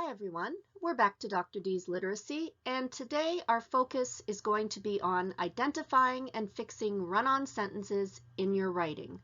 Hi everyone, we're back to Dr. D's Literacy, and today our focus is going to be on identifying and fixing run-on sentences in your writing.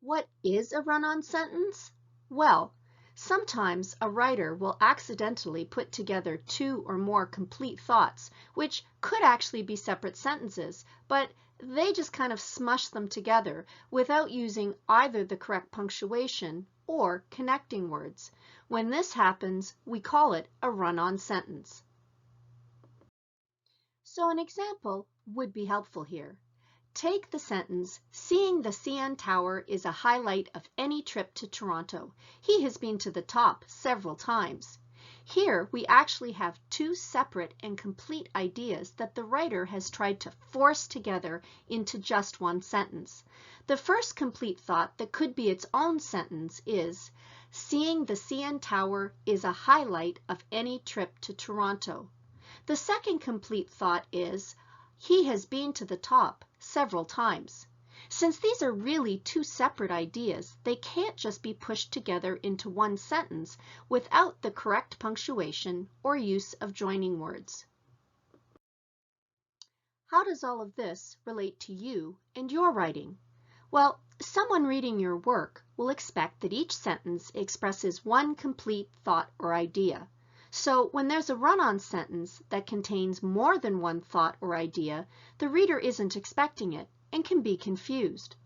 What is a run-on sentence? Well, sometimes a writer will accidentally put together two or more complete thoughts, which could actually be separate sentences, but they just kind of smush them together without using either the correct punctuation or connecting words. When this happens, we call it a run-on sentence. So an example would be helpful here. Take the sentence, "Seeing the CN Tower is a highlight of any trip to Toronto. He has been to the top several times." Here we actually have two separate and complete ideas that the writer has tried to force together into just one sentence. The first complete thought that could be its own sentence is, "Seeing the CN Tower is a highlight of any trip to Toronto." The second complete thought is, "He has been to the top several times." Since these are really two separate ideas, they can't just be pushed together into one sentence without the correct punctuation or use of joining words. How does all of this relate to you and your writing? Well, someone reading your work will expect that each sentence expresses one complete thought or idea. So when there's a run-on sentence that contains more than one thought or idea, the reader isn't expecting it and can be confused.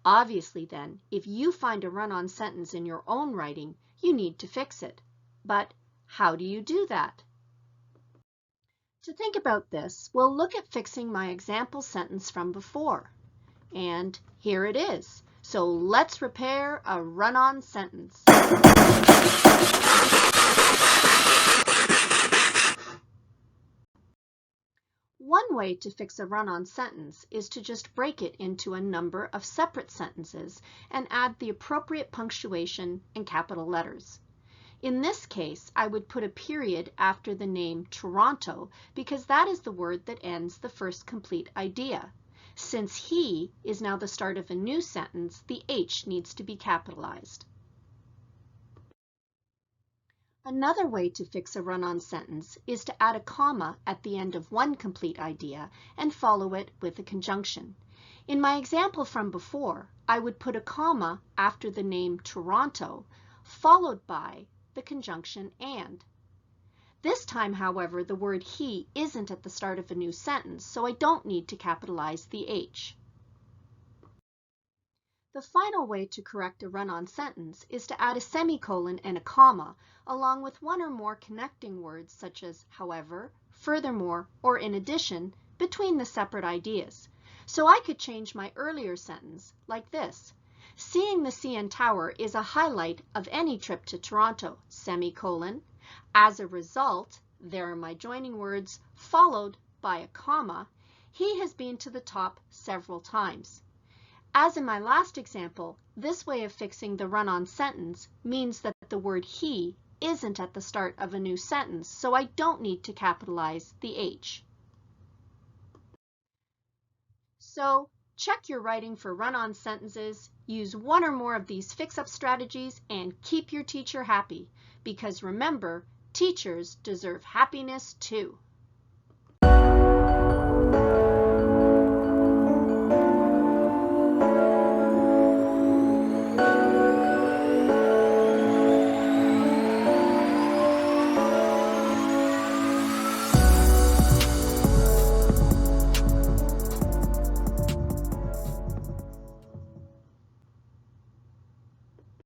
Obviously then, if you find a run-on sentence in your own writing, you need to fix it. But how do you do that? To think about this, we'll look at fixing my example sentence from before. And here it is. So let's repair a run-on sentence. One way to fix a run-on sentence is to just break it into a number of separate sentences and add the appropriate punctuation and capital letters. In this case, I would put a period after the name Toronto because that is the word that ends the first complete idea. Since he is now the start of a new sentence, the H needs to be capitalized. Another way to fix a run-on sentence is to add a comma at the end of one complete idea and follow it with a conjunction. In my example from before, I would put a comma after the name Toronto, followed by the conjunction and. This time, however, the word he isn't at the start of a new sentence, so I don't need to capitalize the H. The final way to correct a run-on sentence is to add a semicolon and a comma, along with one or more connecting words such as however, furthermore, or in addition, between the separate ideas. So I could change my earlier sentence like this. "Seeing the CN Tower is a highlight of any trip to Toronto, semicolon. As a result," there are my joining words, followed by a comma, "he has been to the top several times." As in my last example, this way of fixing the run-on sentence means that the word he isn't at the start of a new sentence, so I don't need to capitalize the H. So check your writing for run-on sentences, use one or more of these fix-up strategies, and keep your teacher happy. Because remember, teachers deserve happiness too.